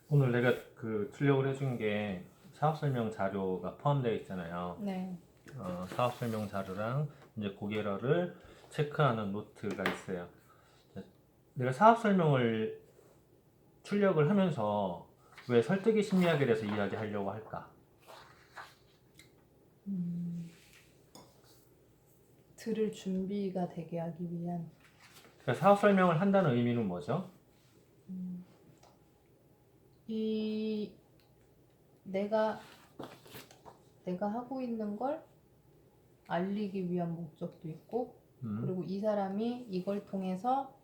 오늘 내가 그 출력을 해준 게 사업 설명 자료가 포함되어 있잖아요. 네. 사업 설명 자료랑 이제 고개러를 체크하는 노트가 있어요. 내가 사업 설명을 출력을 하면서 왜 설득의 심리학에 대해서 이야기하려고 할까? 들을 준비가 되게 하기 위한. 그러니까 사업 설명을 한다는 의미는 뭐죠? 이 내가 하고 있는 걸 알리기 위한 목적도 있고, 그리고 이 사람이 이걸 통해서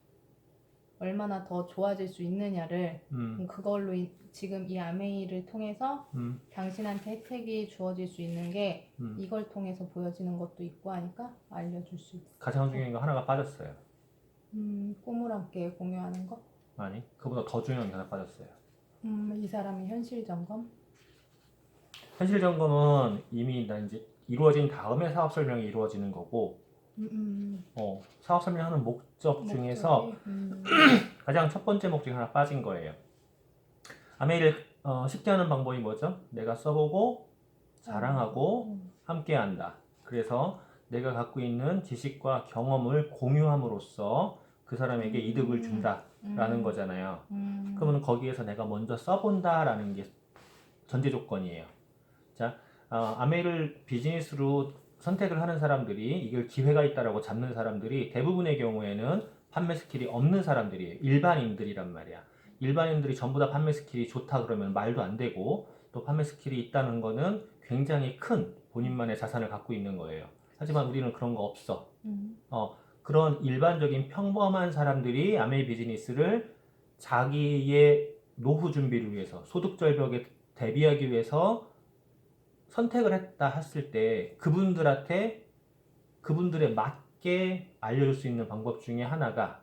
얼마나 더 좋아질 수 있느냐를, 그걸로 지금 이 아메이를 통해서 당신한테 혜택이 주어질 수 있는 게 이걸 통해서 보여지는 것도 있고 하니까 알려줄 수 있어. 가장 중요한 거 하나가 빠졌어요. 꿈을 함께 공유하는 거. 아니, 그보다 더 중요한 게 하나 빠졌어요. 이 사람의 현실 점검. 현실 점검은 이미 이제 이루어진 다음에 사업 설명이 이루어지는 거고, 사업 설명하는 목적 중에서 가장 첫 번째 목적이 하나 빠진 거예요. 아메이를 쉽게 하는 방법이 뭐죠? 내가 써보고 자랑하고 함께한다. 그래서 내가 갖고 있는 지식과 경험을 공유함으로써 그 사람에게 이득을 준다라는 거잖아요. 그러면 거기에서 내가 먼저 써본다라는 게 전제 조건이에요. 자, 아메이를 비즈니스로 선택을 하는 사람들이 이걸 기회가 있다라고 잡는 사람들이 대부분의 경우에는 판매 스킬이 없는 사람들이에요. 일반인들이란 말이야. 일반인들이 전부 다 판매 스킬이 좋다 그러면 말도 안 되고, 또 판매 스킬이 있다는 거는 굉장히 큰 본인만의 자산을 갖고 있는 거예요. 하지만 우리는 그런 거 없어. 그런 일반적인 평범한 사람들이 아메이 비즈니스를 자기의 노후 준비를 위해서, 소득 절벽에 대비하기 위해서 선택을 했다 했을 때 그분들의 맞게 알려줄 수 있는 방법 중에 하나가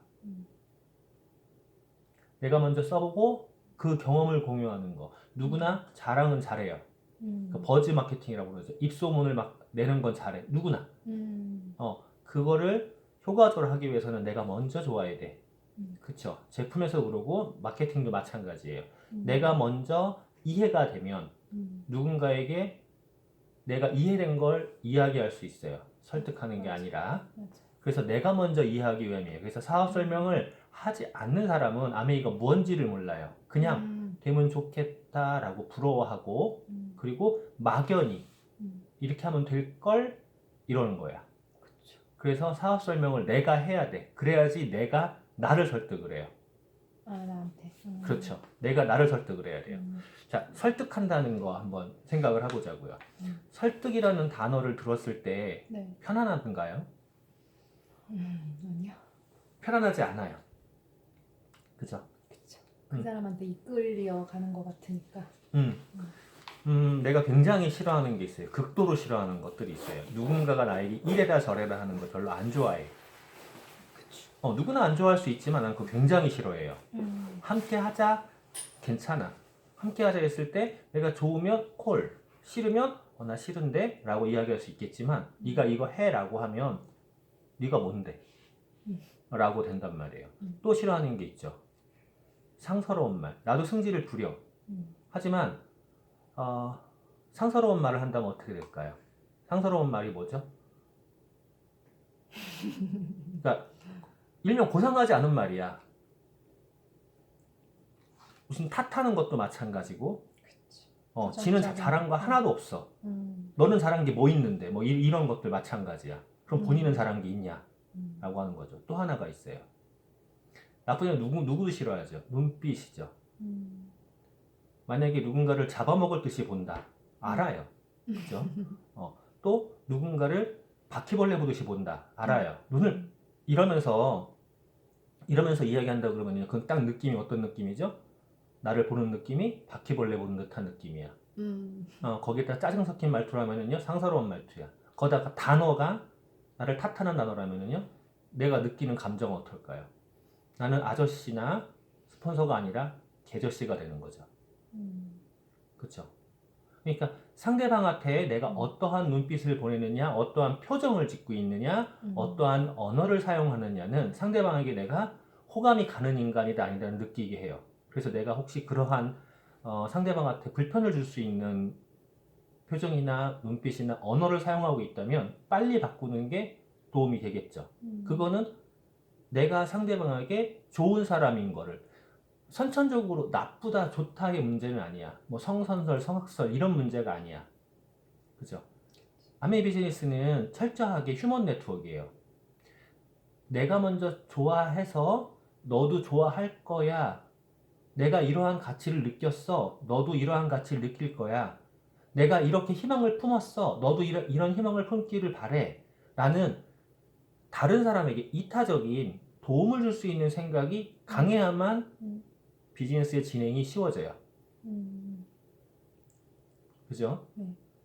내가 먼저 써보고 그 경험을 공유하는 거. 누구나 자랑은 잘해요. 그 버즈 마케팅이라고 그러죠. 입소문을 막 내는 건 잘해. 누구나. 그거를 효과적으로 하기 위해서는 내가 먼저 좋아야 돼. 그쵸? 제품에서 그러고 마케팅도 마찬가지예요. 내가 먼저 이해가 되면 누군가에게 내가 이해된 걸 이야기할 수 있어요. 설득하는 게 아니라. 그래서 내가 먼저 이해하기 위함이에요. 그래서 사업 설명을 하지 않는 사람은 아메이가 뭔지를 몰라요. 그냥 되면 좋겠다라고 부러워하고 그리고 막연히 이렇게 하면 될 걸 이러는 거야. 그래서 사업 설명을 내가 해야 돼. 그래야지 내가 나를 설득을 해요. 나한테. 그렇죠. 내가 나를 설득을 해야 돼요. 자, 설득한다는 거 한번 생각을 해보자고요. 설득이라는 단어를 들었을 때 네. 편안한가요? 아니요. 편안하지 않아요. 그죠? 그쵸. 그 사람한테 이끌려 가는 것 같으니까. 내가 굉장히 싫어하는 게 있어요. 극도로 싫어하는 것들이 있어요. 누군가가 나에게 이래라 저래라 하는 거 별로 안 좋아해. 누구나 안 좋아할 수 있지만 난 그거 굉장히 싫어해요. 함께 하자, 괜찮아. 함께 하자 했을 때 내가 좋으면 콜, 싫으면 나 싫은데 라고 이야기할 수 있겠지만 네가 이거 해 라고 하면 네가 뭔데? 라고 된단 말이에요. 또 싫어하는 게 있죠. 상서로운 말. 나도 승질을 부려. 하지만 상서로운 말을 한다면 어떻게 될까요? 상서로운 말이 뭐죠? 그러니까 일명 고상하지 않은 말이야. 무슨 탓하는 것도 마찬가지고, 지는 잘한 거 하나도 없어. 너는 잘한 게 뭐 있는데, 뭐 이런 것들 마찬가지야. 그럼 본인은 잘한 게 있냐? 라고 하는 거죠. 또 하나가 있어요. 나쁜 애 누구도 싫어하죠. 눈빛이죠. 만약에 누군가를 잡아먹을 듯이 본다. 알아요. 그죠? 또 누군가를 바퀴벌레 보듯이 본다. 알아요. 눈을 이러면서 이야기한다 그러면 그건 딱 느낌이 어떤 느낌이죠? 나를 보는 느낌이 바퀴벌레 보는 듯한 느낌이야. 거기에다 짜증 섞인 말투라면요 상서로운 말투야. 거기다가 단어가 나를 탓하는 단어라면요 내가 느끼는 감정은 어떨까요? 나는 아저씨나 스폰서가 아니라 개저씨가 되는 거죠. 그렇죠? 그러니까 상대방한테 내가 어떠한 눈빛을 보내느냐, 어떠한 표정을 짓고 있느냐, 어떠한 언어를 사용하느냐는 상대방에게 내가 호감이 가는 인간이다 아니다를 느끼게 해요. 그래서 내가 혹시 그러한 상대방한테 불편을 줄 수 있는 표정이나 눈빛이나 언어를 사용하고 있다면 빨리 바꾸는 게 도움이 되겠죠. 그거는 내가 상대방에게 좋은 사람인 거를 선천적으로 나쁘다 좋다의 문제는 아니야. 뭐 성선설 성악설 이런 문제가 아니야. 그죠? 아메 비즈니스는 철저하게 휴먼 네트워크예요. 내가 먼저 좋아해서 너도 좋아할 거야. 내가 이러한 가치를 느꼈어. 너도 이러한 가치를 느낄 거야. 내가 이렇게 희망을 품었어. 너도 이런 희망을 품기를 바래. 라는 다른 사람에게 이타적인 도움을 줄 수 있는 생각이 강해야만 비즈니스의 진행이 쉬워져요. 그죠?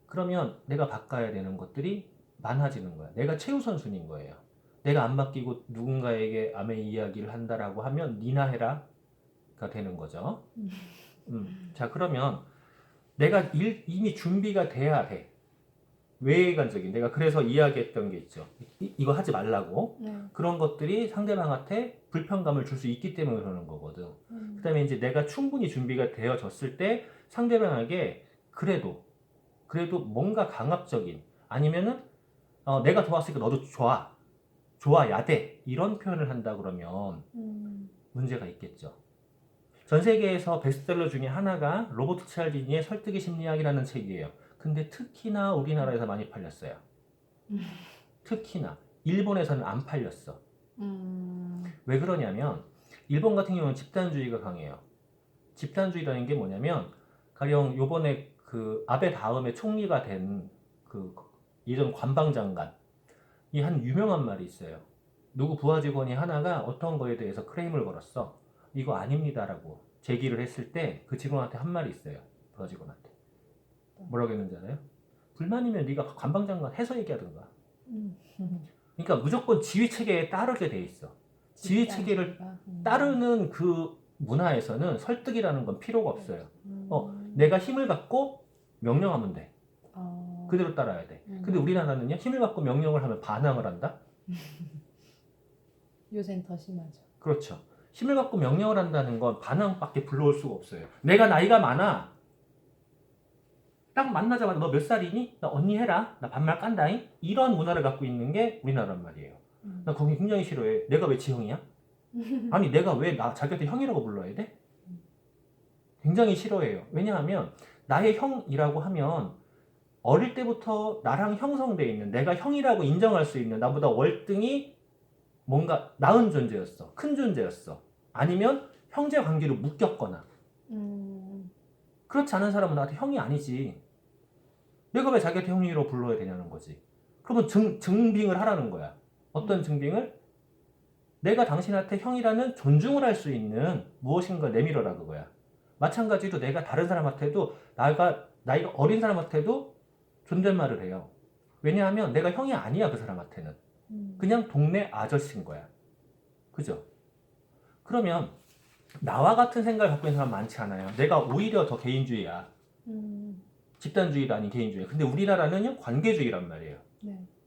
그러면 내가 바꿔야 되는 것들이 많아지는 거야. 내가 최우선순위인 거예요. 내가 안 바뀌고 누군가에게 암의 이야기를 한다라고 하면 니나 해라가 되는 거죠. 자, 그러면 내가 이미 준비가 돼야 해. 외관적인 내가 그래서 이야기했던 게 있죠. 이거 하지 말라고. 그런 것들이 상대방한테 불편감을 줄 수 있기 때문에 그러는 거거든. 그 다음에 이제 내가 충분히 준비가 되어졌을 때 상대방에게 그래도 뭔가 강압적인 아니면은 내가 도왔으니까 너도 좋아야 돼 이런 표현을 한다 그러면 문제가 있겠죠. 전 세계에서 베스트셀러 중에 하나가 로버트 치알디니의 설득의 심리학이라는 책이에요. 근데 특히나 우리나라에서 많이 팔렸어요. 특히나 일본에서는 안 팔렸어. 왜 그러냐면 일본 같은 경우는 집단주의가 강해요. 집단주의라는 게 뭐냐면 가령 요번에 그 아베 다음에 총리가 된 그 예전 관방장관이 한 유명한 말이 있어요. 누구 부하 직원이 하나가 어떤 거에 대해서 크레임을 걸었어. 이거 아닙니다라고 제기를 했을 때 그 직원한테 한 말이 있어요. 부하 직원한테. 뭐라고 했는지 알아요? 불만이면 네가 관방장관 해서 얘기하든가. 그러니까 무조건 지휘 체계에 따르게 돼 있어. 지휘 체계를 따르는 그 문화에서는 설득이라는 건 필요가 없어요. 내가 힘을 갖고 명령하면 돼. 그대로 따라야 돼. 근데 우리나라는요, 힘을 갖고 명령을 하면 반항을 한다? 요새는 더 심하죠. 그렇죠. 힘을 갖고 명령을 한다는 건 반항밖에 불러올 수가 없어요. 내가 나이가 많아. 딱 만나자마자 너 몇 살이니? 나 언니 해라. 나 반말 깐다잉? 이런 문화를 갖고 있는 게 우리나라란 말이에요. 나 거기 굉장히 싫어해. 내가 왜 지형이야? 아니 내가 왜 자기한테 형이라고 불러야 돼? 굉장히 싫어해요. 왜냐하면 나의 형이라고 하면 어릴 때부터 나랑 형성되어 있는 내가 형이라고 인정할 수 있는 나보다 월등히 뭔가 나은 존재였어. 큰 존재였어. 아니면 형제 관계로 묶였거나 그렇지 않은 사람은 나한테 형이 아니지. 내가 왜 자기한테 형이라고 불러야 되냐는 거지. 그러면 증빙을 하라는 거야. 어떤 증빙을? 내가 당신한테 형이라는 존중을 할 수 있는 무엇인가 내밀어라 그거야. 마찬가지로 내가 다른 사람한테도 나이가 어린 사람한테도 존댓말을 해요. 왜냐하면 내가 형이 아니야 그 사람한테는. 그냥 동네 아저씨인 거야. 그죠? 그러면 나와 같은 생각을 갖고 있는 사람 많지 않아요. 내가 오히려 더 개인주의야. 집단주의도 아닌 개인주의. 근데 우리나라는요 관계주의란 말이에요.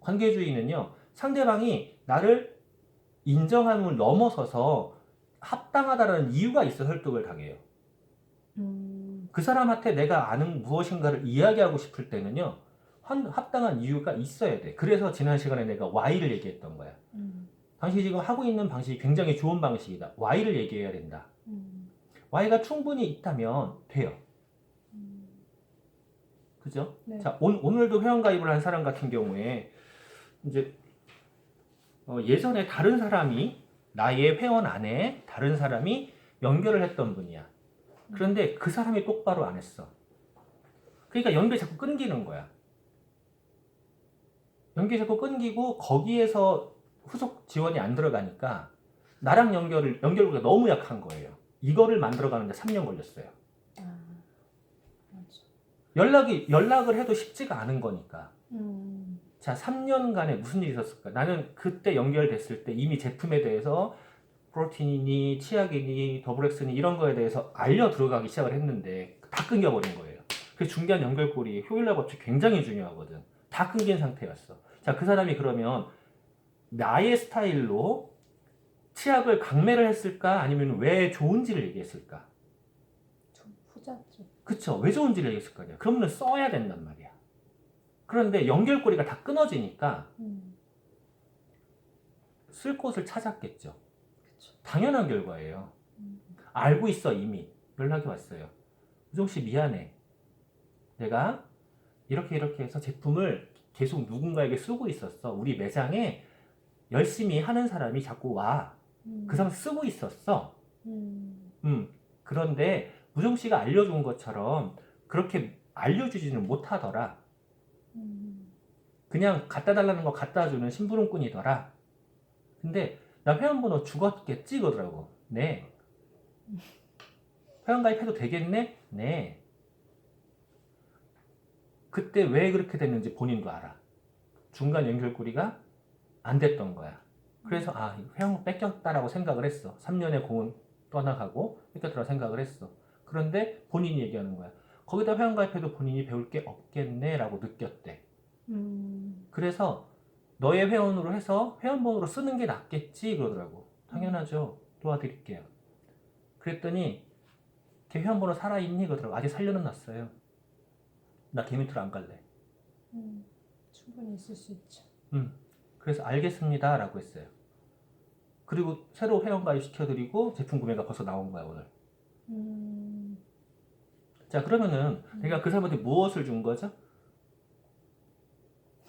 관계주의는요 상대방이 나를 인정함을 넘어서서 합당하다는 이유가 있어 설득을 당해요. 그 사람한테 내가 아는 무엇인가를 이야기하고 싶을 때는요 합당한 이유가 있어야 돼. 그래서 지난 시간에 내가 Y를 얘기했던 거야. 당신이 지금 하고 있는 방식이 굉장히 좋은 방식이다. Y를 얘기해야 된다. Y가 충분히 있다면 돼요. 그죠? 네. 자, 오늘도 회원가입을 한 사람 같은 경우에 이제 예전에 다른 사람이 나의 회원 안에 다른 사람이 연결을 했던 분이야. 그런데 그 사람이 똑바로 안 했어. 그러니까 연결이 자꾸 끊기는 거야. 연결이 자꾸 끊기고 거기에서 후속 지원이 안 들어가니까 나랑 연결고리가 너무 약한 거예요. 이거를 만들어가는데 3년 걸렸어요. 연락을 해도 쉽지가 않은 거니까. 자, 3년간에 무슨 일이 있었을까? 나는 그때 연결됐을 때 이미 제품에 대해서 프로틴이니 치약이니 더블엑스니 이런 거에 대해서 알려 들어가기 시작을 했는데 다 끊겨버린 거예요. 그 중간 연결고리 효율화 법칙 굉장히 중요하거든. 다 끊긴 상태였어. 자, 그 사람이 그러면 나의 스타일로 치약을 강매를 했을까? 아니면 왜 좋은지를 얘기했을까? 후자죠. 그쵸? 왜 좋은지를 얘기했을 거 아니야. 그러면 써야 된단 말이야. 그런데 연결고리가 다 끊어지니까 쓸 곳을 찾았겠죠. 그쵸. 당연한 결과예요. 알고 있어 이미. 연락이 왔어요. 우정씨 미안해. 내가 이렇게 해서 제품을 계속 누군가에게 쓰고 있었어. 우리 매장에 열심히 하는 사람이 자꾸 와. 그 사람 쓰고 있었어. 그런데 우정씨가 알려준 것처럼 그렇게 알려주지는 못하더라. 그냥 갖다 달라는 거 갖다 주는 심부름꾼이더라. 근데 나 회원번호 죽었겠지 그러더라고. 네. 회원가입해도 되겠네? 네. 그때 왜 그렇게 됐는지 본인도 알아. 중간 연결고리가 안 됐던 거야. 그래서 회원 뺏겼다라고 생각을 했어. 3년의 공은 떠나가고 뺏겼다고 생각을 했어. 그런데 본인이 얘기하는 거야. 거기다 회원가입해도 본인이 배울 게 없겠네 라고 느꼈대. 그래서 너의 회원으로 해서 회원번호로 쓰는 게 낫겠지 그러더라고. 당연하죠. 도와드릴게요. 그랬더니 걔 회원번호 살아있니? 그러더라고. 아직 살려는 놨어요. 나 걔 밑으로 안 갈래. 충분히 있을 수 있죠. 그래서 알겠습니다 라고 했어요. 그리고 새로 회원가입 시켜드리고 제품 구매가 벌써 나온 거야 오늘. 자 그러면은 내가 그 사람한테 무엇을 준 거죠?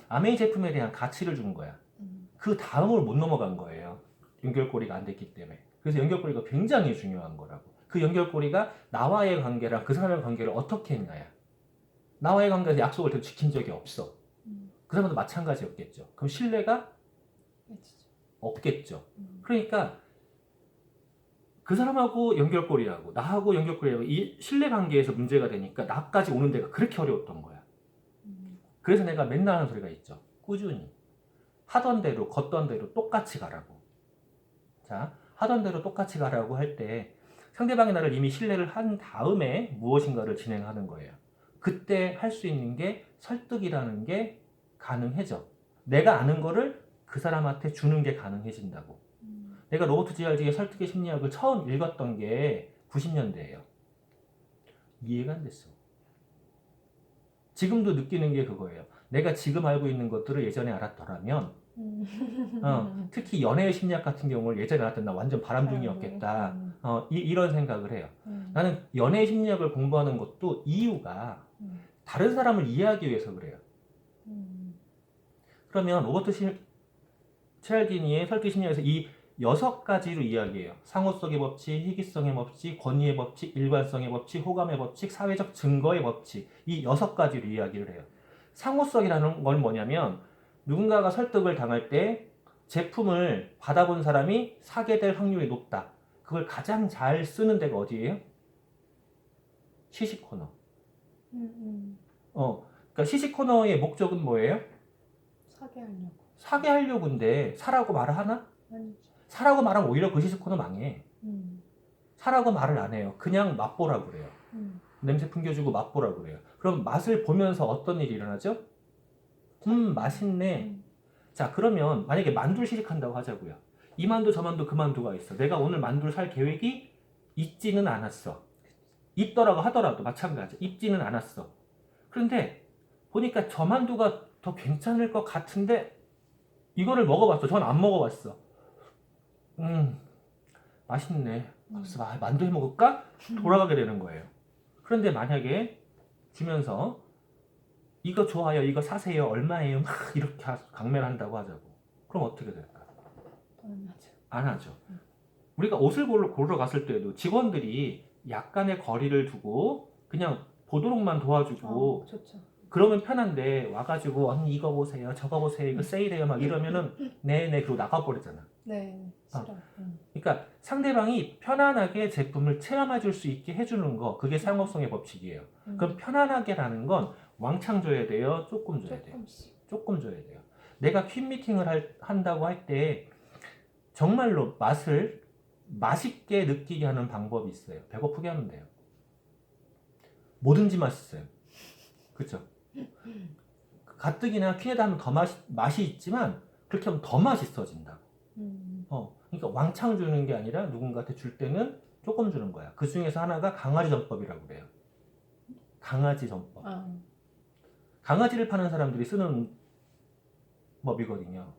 아메이 제품에 대한 가치를 준 거야. 그 다음을 못 넘어간 거예요. 연결고리가 안 됐기 때문에. 그래서 연결고리가 굉장히 중요한 거라고. 그 연결고리가 나와의 관계랑 그 사람의 관계를 어떻게 했냐야. 나와의 관계에서 약속을 더 지킨 적이 없어. 그 사람도 마찬가지였겠죠. 그럼 신뢰가 없겠죠. 그러니까 그 사람하고 연결고리하고 나하고 연결고리하고 이 신뢰관계에서 문제가 되니까 나까지 오는 데가 그렇게 어려웠던 거야. 그래서 내가 맨날 하는 소리가 있죠. 꾸준히 하던 대로 걷던 대로 똑같이 가라고. 자, 하던 대로 똑같이 가라고 할 때 상대방이 나를 이미 신뢰를 한 다음에 무엇인가를 진행하는 거예요. 그때 할 수 있는 게 설득이라는 게 가능해져. 내가 아는 거를 그 사람한테 주는 게 가능해진다고. 내가 로버트 지알디의 설득의 심리학을 처음 읽었던 게 90년대예요. 이해가 안 됐어. 지금도 느끼는 게 그거예요. 내가 지금 알고 있는 것들을 예전에 알았더라면 특히 연애의 심리학 같은 경우를 예전에 알았던 나 완전 바람둥이였겠다. 이런 생각을 해요. 나는 연애의 심리학을 공부하는 것도 이유가 다른 사람을 이해하기 위해서 그래요. 그러면 로버트 치알디니의 설득 심리학에서 이 6가지로 이야기해요. 상호성의 법칙, 희귀성의 법칙, 권위의 법칙, 일관성의 법칙, 호감의 법칙, 사회적 증거의 법칙. 이 6가지로 이야기를 해요. 상호성이라는 건 뭐냐면 누군가가 설득을 당할 때 제품을 받아본 사람이 사게 될 확률이 높다. 그걸 가장 잘 쓰는 데가 어디예요? 시시코너. 그러니까 시시코너의 목적은 뭐예요? 사게 하려고. 사게 하려고인데 사라고 말을 하나? 아니죠. 사라고 말하면 오히려 그 시시코너 망해. 사라고 말을 안 해요. 그냥 맛보라고 그래요. 냄새 풍겨주고 맛보라고 그래요. 그럼 맛을 보면서 어떤 일이 일어나죠? 맛있네. 자, 그러면 만약에 만두를 시식한다고 하자고요. 이 만두 저 만두 그 만두가 있어. 내가 오늘 만두를 살 계획이 있지는 않았어. 있더라고 하더라도 마찬가지. 있지는 않았어. 그런데 보니까 저 만두가 더 괜찮을 것 같은데 이거를 먹어봤어. 전 안 먹어봤어. 맛있네. 그래서 만두 해 먹을까? 돌아가게 되는 거예요. 그런데 만약에 주면서 이거 좋아요, 이거 사세요, 얼마예요? 막 이렇게 강매를 한다고 하자고. 그럼 어떻게 될까? 안 하죠. 안 하죠. 우리가 옷을 고르러 갔을 때도 직원들이 약간의 거리를 두고 그냥 보도록만 도와주고 좋죠. 그러면 편한데 와가지고 언니 이거 보세요, 저거 보세요, 이거 세일해요 막 이러면은 네네 그러고 나가버리잖아. 네, 싫어. 그러니까 상대방이 편안하게 제품을 체험해 줄 수 있게 해주는 거 그게 상호성의 법칙이에요. 그럼 편안하게라는 건 왕창 줘야 돼요? 조금 줘야 돼요? 조금 줘야 돼요. 내가 퀸 미팅을 한다고 할 때 정말로 맛을 맛있게 느끼게 하는 방법이 있어요. 배고프게 하면 돼요. 뭐든지 맛있어요. 그렇죠? 가뜩이나 퀸에다 하면 더 맛이 있지만 그렇게 하면 더 맛있어진다고. 그러니까 왕창 주는 게 아니라 누군가한테 줄 때는 조금 주는 거야. 그 중에서 하나가 강아지 전법이라고 그래요. 강아지 전법. 아. 강아지를 파는 사람들이 쓰는 법이거든요.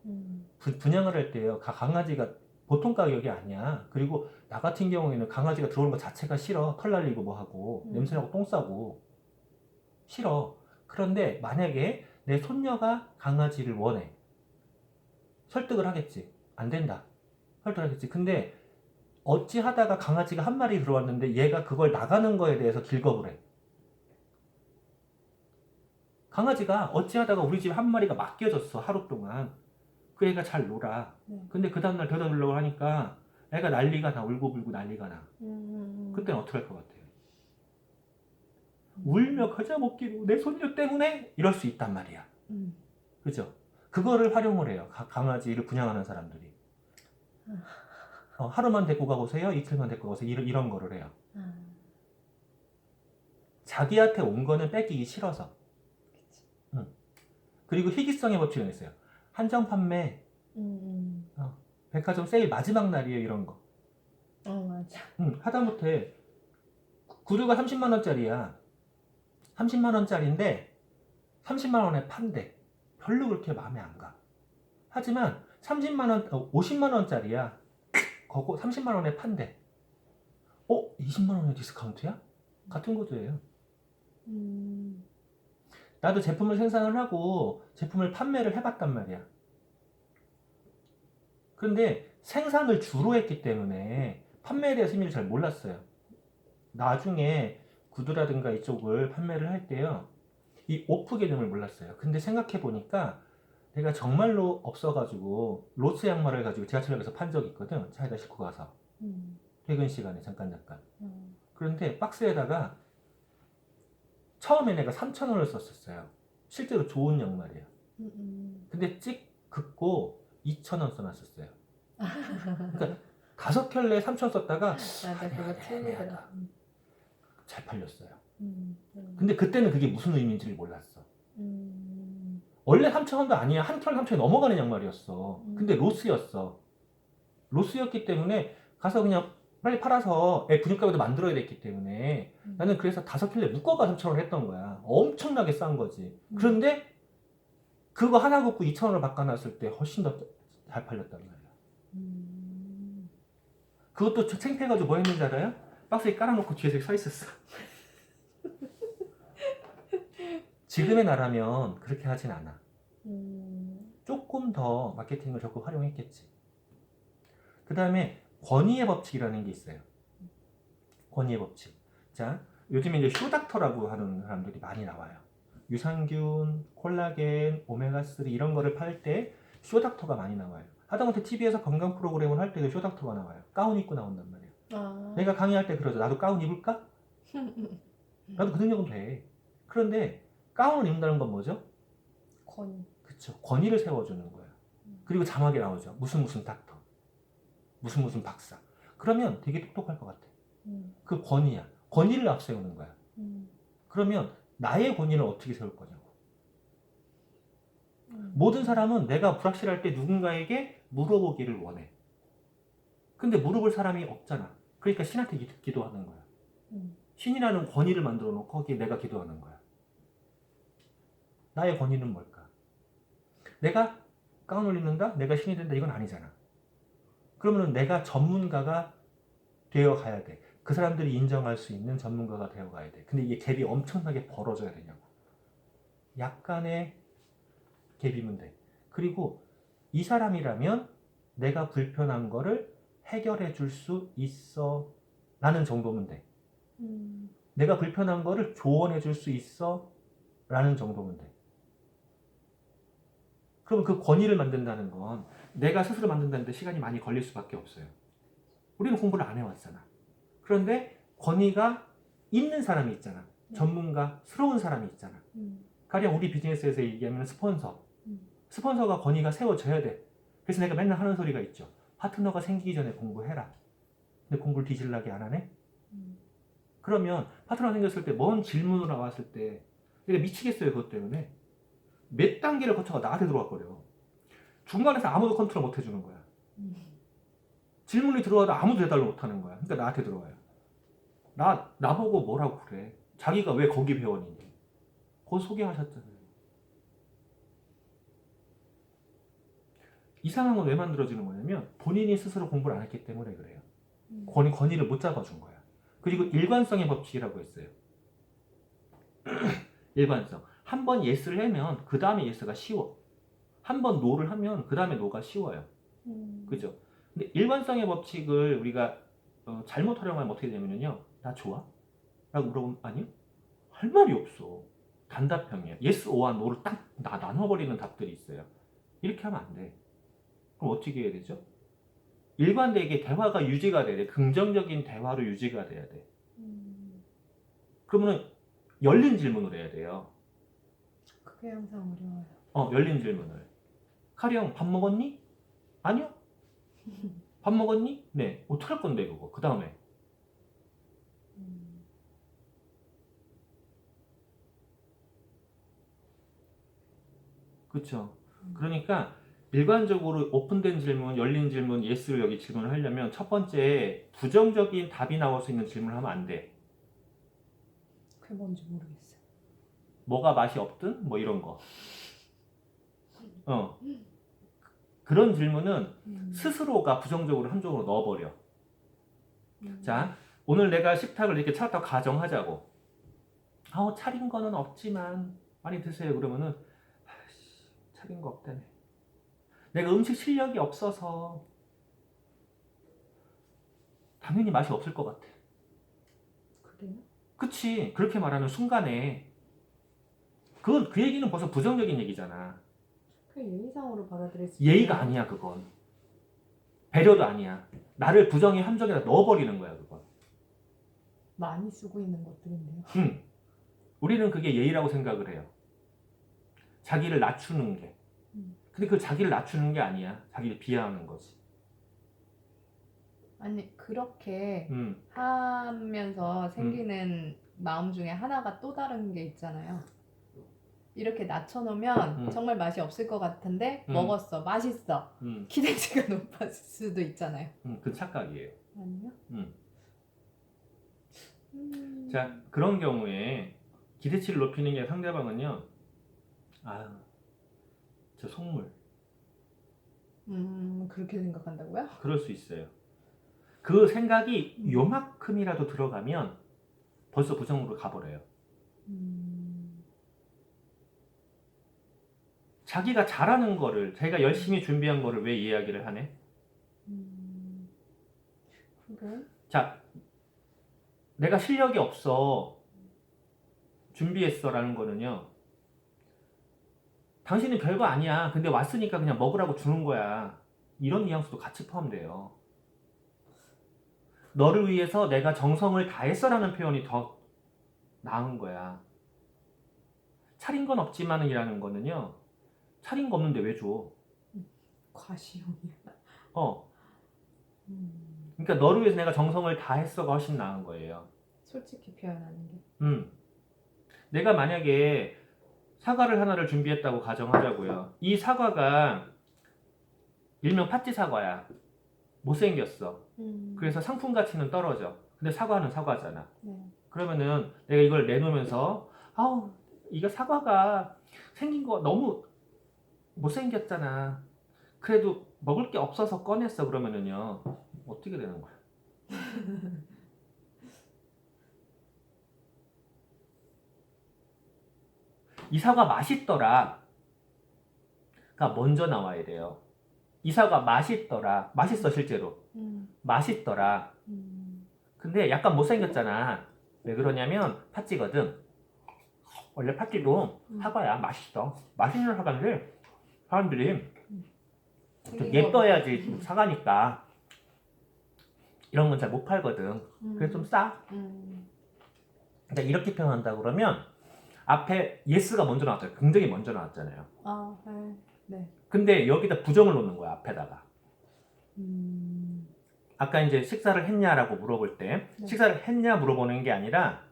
분양을 할 때요. 강아지가 보통 가격이 아니야. 그리고 나 같은 경우에는 강아지가 들어오는 것 자체가 싫어. 털 날리고 뭐 하고 냄새나고 똥 싸고 싫어. 그런데 만약에 내 손녀가 강아지를 원해. 설득을 하겠지. 안 된다. 설득을 하겠지. 근데 어찌 하다가 강아지가 한 마리 들어왔는데 얘가 그걸 나가는 거에 대해서 길겁을 해. 강아지가 어찌 하다가 우리 집에 한 마리가 맡겨졌어. 하루 동안. 그 애가 잘 놀아. 근데 그 다음날 데려다 주려고 하니까 애가 난리가 나. 울고불고 난리가 나. 그때는 어떻게 할 것 같아요? 울며 겨자 먹기로 내 손녀 때문에 이럴 수 있단 말이야. 그죠? 그거를 활용을 해요. 강아지를 분양하는 사람들이. 하루만 데리고 가보세요. 이틀만 데리고 가보세요. 이런 거를 해요. 자기한테 온 거는 뺏기기 싫어서. 그리고 희귀성의 법칙은 있어요. 한정 판매, 백화점 세일 마지막 날이에요. 이런 거. 맞아. 하다못해 구두가 30만 원짜리야. 30만 원짜리인데 30만 원에 판대. 별로 그렇게 마음에 안 가. 하지만 30만 원, 50만 원짜리야. 그거 30만 원에 판대. 20만 원에 디스카운트야? 같은 구두예요. 나도 제품을 생산을 하고 제품을 판매를 해봤단 말이야. 그런데 생산을 주로 했기 때문에 판매에 대해서 의미를 잘 몰랐어요. 나중에 구두라든가 이쪽을 판매를 할 때요. 이 오프 개념을 몰랐어요. 근데 생각해 보니까 내가 정말로 없어가지고 로스 양말을 가지고 지하철역에서 판 적이 있거든. 차에다 싣고 가서. 퇴근 시간에 잠깐. 그런데 박스에다가 처음에 내가 3,000원을 썼었어요. 실제로 좋은 양말이에요. 근데 찍 긋고 2,000원 써놨었어요. 그러니까 5켤레 3,000원 썼다가 맞아, 그거 틀리더라. 잘 팔렸어요. 근데 그때는 그게 무슨 의미인지를 몰랐어. 원래 3,000원도 아니야. 한 켤레 3,000원이 넘어가는 양말이었어. 근데 로스였어. 로스였기 때문에 가서 그냥 빨리 팔아서 애 근육가게도 만들어야 됐기 때문에 나는 그래서 5켤레 묶어가 3,000원 했던 거야. 엄청나게 싼 거지. 그런데 그거 하나 긋고 2,000원을 바꿔놨을 때 훨씬 더 잘 팔렸단 말이야. 그것도 창피해가지고 뭐 했는지 알아요? 박스에 깔아놓고 뒤에서 서 있었어. 지금의 나라면 그렇게 하진 않아. 조금 더 마케팅을 적극 활용했겠지. 그 다음에 권위의 법칙이라는 게 있어요. 권위의 법칙. 자, 요즘에 이제 쇼닥터라고 하는 사람들이 많이 나와요. 유산균, 콜라겐, 오메가3 이런 거를 팔 때 쇼닥터가 많이 나와요. 하다못해 TV에서 건강 프로그램을 할 때도 쇼닥터가 나와요. 가운 입고 나온단 말이에요. 내가 강의할 때 그러죠. 나도 가운 입을까? 나도 그 능력은 돼. 그런데 가운을 입는다는 건 뭐죠? 권위. 그쵸. 권위를 세워주는 거예요. 그리고 자막에 나오죠. 무슨 닥터. 무슨 박사. 그러면 되게 똑똑할 것 같아. 그 권위야. 권위를 앞세우는 거야. 그러면 나의 권위를 어떻게 세울 거냐고. 모든 사람은 내가 불확실할 때 누군가에게 물어보기를 원해. 근데 물어볼 사람이 없잖아. 그러니까 신한테 기도하는 거야. 신이라는 권위를 만들어 놓고 거기에 내가 기도하는 거야. 나의 권위는 뭘까? 내가 가운을 입는다? 내가 신이 된다? 이건 아니잖아. 그러면 내가 전문가가 되어 가야 돼. 그 사람들이 인정할 수 있는 전문가가 되어 가야 돼. 근데 이게 갭이 엄청나게 벌어져야 되냐고. 약간의 갭이면 돼. 그리고 이 사람이라면 내가 불편한 거를 해결해 줄 수 있어 라는 정도면 돼. 내가 불편한 거를 조언해 줄 수 있어 라는 정도면 돼. 그러면 그 권위를 만든다는 건 내가 스스로 만든다는데 시간이 많이 걸릴 수밖에 없어요. 우리는 공부를 안 해왔잖아. 그런데 권위가 있는 사람이 있잖아. 전문가스러운 사람이 있잖아. 가령 우리 비즈니스에서 얘기하면 스폰서. 스폰서가 권위가 세워져야 돼. 그래서 내가 맨날 하는 소리가 있죠. 파트너가 생기기 전에 공부해라. 근데 공부를 뒤질나게 안 하네? 그러면 파트너가 생겼을 때 뭔 질문으로 나왔을 때 내가 미치겠어요. 그것 때문에. 몇 단계를 거쳐가 나한테 들어왔거려. 중간에서 아무도 컨트롤 못 해주는 거야. 질문이 들어와도 아무도 대답을 못 하는 거야. 그러니까 나한테 들어와요. 나보고 뭐라고 그래. 자기가 왜 거기 회원이니? 그거 소개하셨잖아요. 이상한 건 왜 만들어지는 거냐면 본인이 스스로 공부를 안 했기 때문에 그래요. 권위를 못 잡아준 거야. 그리고 일관성의 법칙이라고 했어요. 일관성. 한 번 예스를 하면 그 다음에 예스가 쉬워. 한 번 노를 하면 그 다음에 노가 쉬워요. 그죠? 근데 일관성의 법칙을 우리가 잘못 활용하면 어떻게 되냐면요. 나 좋아? 라고 물어보면 아니요? 할 말이 없어. 단답형이야. yes, or와 no를 딱 나눠버리는 답들이 있어요. 이렇게 하면 안 돼. 그럼 어떻게 해야 되죠? 일관되게 대화가 유지가 돼야 돼. 긍정적인 대화로 유지가 돼야 돼. 그러면은 열린 질문을 해야 돼요. 그게 항상 어려워요. 열린 질문을. 카령 밥 먹었니? 아니요. 밥 먹었니? 네. 어떡할 건데 그거. 그 다음에 그쵸. 그러니까 일관적으로 오픈된 질문, 열린 질문, 예스를 여기 질문을 하려면 첫 번째 부정적인 답이 나올 수 있는 질문을 하면 안 돼. 그게 뭔지 모르겠어요. 뭐가 맛이 없든 뭐 이런 거. 그런 질문은 스스로가 부정적으로 한쪽으로 넣어버려. 자, 오늘 내가 식탁을 이렇게 차렸다고 가정하자고. 차린 거는 없지만 많이 드세요. 그러면은 차린 거 없다네. 내가 음식 실력이 없어서 당연히 맛이 없을 것 같아. 그래요? 그치. 그렇게 말하는 순간에 그 얘기는 벌써 부정적인 얘기잖아. 그 예의상으로 받아들일 수 예의가 있어요. 아니야 그건. 배려도 아니야. 나를 부정의 함정에다 넣어버리는 거야 그건. 많이 쓰고 있는 것들인데요. 우리는 그게 예의라고 생각을 해요. 자기를 낮추는 게. 근데 그 자기를 낮추는 게 아니야. 자기를 비하하는 거지. 아니 그렇게 하면서 생기는 마음 중에 하나가 또 다른 게 있잖아요. 이렇게 낮춰놓으면 정말 맛이 없을 것 같은데 먹었어. 맛있어. 기대치가 높았을 수도 있잖아요. 그 착각이에요. 아니요? 자, 그런 경우에 기대치를 높이는 게 상대방은요. 저 속물. 그렇게 생각한다고요? 그럴 수 있어요. 그 생각이 요만큼이라도 들어가면 벌써 부정으로 가버려요. 자기가 잘하는 거를, 자기가 열심히 준비한 거를 왜 이야기를 하네? 그래? 자, 내가 실력이 없어. 준비했어 라는 거는요. 당신은 별거 아니야. 근데 왔으니까 그냥 먹으라고 주는 거야. 이런 뉘앙스도 같이 포함돼요. 너를 위해서 내가 정성을 다했어 라는 표현이 더 나은 거야. 차린 건 없지만 이라는 거는요. 차린 거 없는데 왜 줘? 과시용이야. 그러니까 너를 위해서 내가 정성을 다했어가 훨씬 나은 거예요. 솔직히 표현하는 게. 내가 만약에 사과를 하나를 준비했다고 가정하자고요. 이 사과가 일명 팥쥐 사과야. 못생겼어. 그래서 상품 가치는 떨어져. 근데 사과는 사과잖아. 네. 그러면은 내가 이걸 내놓으면서 이거 사과가 생긴 거 너무 못생겼잖아. 그래도 먹을 게 없어서 꺼냈어. 그러면은요. 어떻게 되는 거야? 이 사과 맛있더라. 가 먼저 나와야 돼요. 이 사과 맛있더라. 맛있어 실제로. 맛있더라. 근데 약간 못생겼잖아. 왜 그러냐면 팥쥐거든. 원래 팥쥐도 사과야. 맛있어. 맛있는 사과인데 사람들이 좀 예뻐야지 사과니까 이런 건 잘 못 팔거든. 그래서 좀 싸. 그러니까 이렇게 표현한다 그러면 앞에 예스가 먼저 나왔잖아요. 긍정이 먼저 나왔잖아요. 네. 근데 여기다 부정을 놓는 거야. 앞에다가. 아까 이제 식사를 했냐라고 물어볼 때 식사를 했냐 물어보는 게 아니라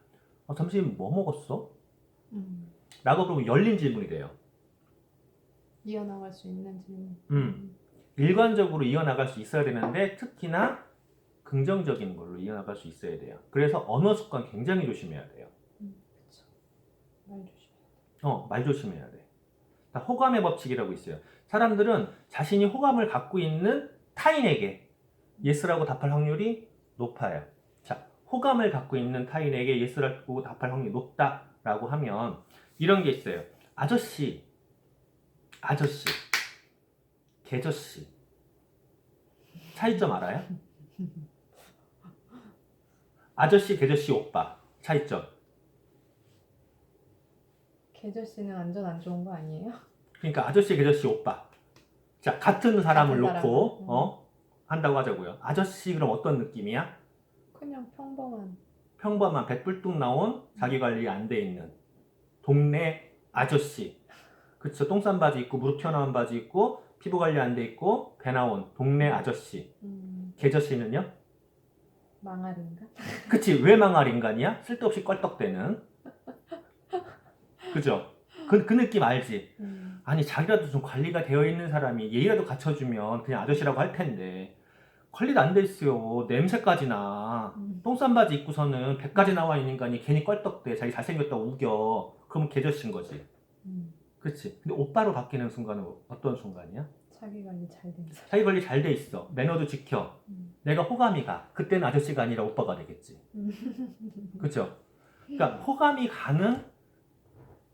점심 뭐 먹었어? 라고 그러면 열린 질문이 돼요. 이어나갈 수 있는 질문. 일관적으로 이어나갈 수 있어야 되는데 특히나 긍정적인 걸로 이어나갈 수 있어야 돼요. 그래서 언어 습관 굉장히 조심해야 돼요. 말 조심. 말 조심해야 돼. 호감의 법칙이라고 있어요. 사람들은 자신이 호감을 갖고 있는 타인에게 예스라고 답할 확률이 높아요. 자, 호감을 갖고 있는 타인에게 예스라고 답할 확률이 높다라고 하면 이런 게 있어요. 아저씨, 개저씨. 차이점 알아요? 아저씨, 개저씨, 오빠. 차이점. 계절씨는 완전 안 좋은 거 아니에요? 그러니까 아저씨, 개저씨, 오빠. 자, 같은 사람을 같은 놓고 사람을. 한다고 하자고요. 아저씨 그럼 어떤 느낌이야? 그냥 평범한 백불뚝 나온 자기 관리 안 돼 있는 동네 아저씨. 그쵸? 똥싼 바지 입고 무릎 튀어나온 바지 입고 피부 관리 안 돼 있고 배 나온 동네 아저씨. 개저씨는요? 망할인가? 그치? 왜 망할 인간이야? 쓸데없이 껄떡대는. 그죠? 그 느낌 알지? 아니 자기라도 좀 관리가 되어 있는 사람이 예의라도 갖춰주면 그냥 아저씨라고 할 텐데 관리도 안 돼 있어요. 냄새까지 나. 똥싼 바지 입고서는 배까지 나와 있는 인간이 괜히 껄떡대. 자기 잘생겼다고 우겨. 그러면 개저씨인 거지. 그치? 근데 오빠로 바뀌는 순간은 어떤 순간이야? 자기 관리 잘 된 사람. 자기 관리 잘 돼 있어. 매너도 지켜. 내가 호감이 가. 그때는 아저씨가 아니라 오빠가 되겠지. 그쵸? 그러니까 호감이 가는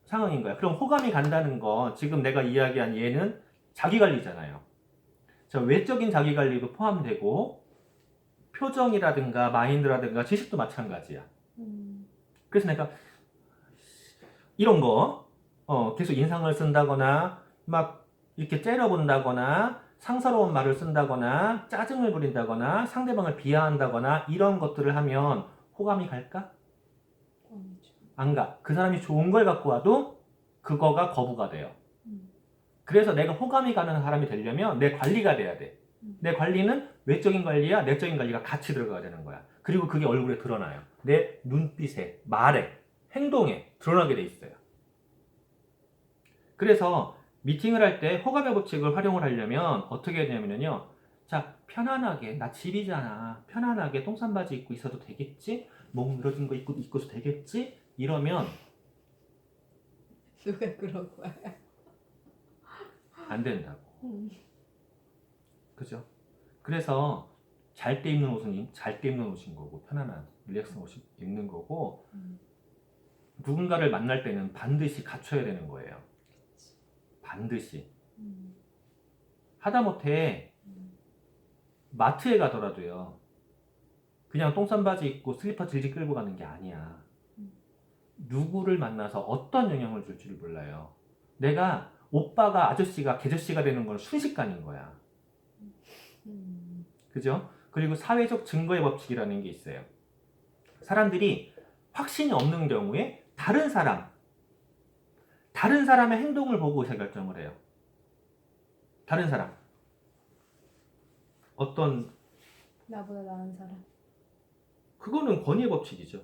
상황인 거야. 그럼 호감이 간다는 건 지금 내가 이야기한 얘는 자기 관리잖아요. 자, 외적인 자기 관리도 포함되고 표정이라든가 마인드라든가 지식도 마찬가지야. 그래서 내가 이런 거 계속 인상을 쓴다거나 막 이렇게 째려본다거나 상스러운 말을 쓴다거나 짜증을 부린다거나 상대방을 비하한다거나 이런 것들을 하면 호감이 갈까? 안 가. 그 사람이 좋은 걸 갖고 와도 그거가 거부가 돼요. 그래서 내가 호감이 가는 사람이 되려면 내 관리가 돼야 돼. 내 관리는 외적인 관리야 내적인 관리가 같이 들어가야 되는 거야. 그리고 그게 얼굴에 드러나요. 내 눈빛에, 말에, 행동에 드러나게 돼 있어요. 그래서 미팅을 할 때 호감의 법칙을 활용을 하려면 어떻게 해야 되냐면요. 자, 편안하게, 나 집이잖아. 편안하게 똥싼 바지 입고 있어도 되겠지? 목 늘어진 거 입고서 되겠지? 이러면 누가 그런 거야? 안 된다고. 그죠? 그래서 잘 때 입는 옷은 잘 때 입는 옷인 거고 편안한 릴렉스 옷이 입는 거고 누군가를 만날 때는 반드시 갖춰야 되는 거예요. 반드시. 하다못해 마트에 가더라도요. 그냥 똥싼 바지 입고 슬리퍼 질질 끌고 가는 게 아니야. 누구를 만나서 어떤 영향을 줄지를 몰라요. 내가 오빠가 아저씨가 개저씨가 되는 건 순식간인 거야. 그죠? 그리고 사회적 증거의 법칙이라는 게 있어요. 사람들이 확신이 없는 경우에 다른 사람의 행동을 보고 의사결정을 해요. 다른 사람. 어떤 나보다 나은 사람. 그거는 권위의 법칙이죠.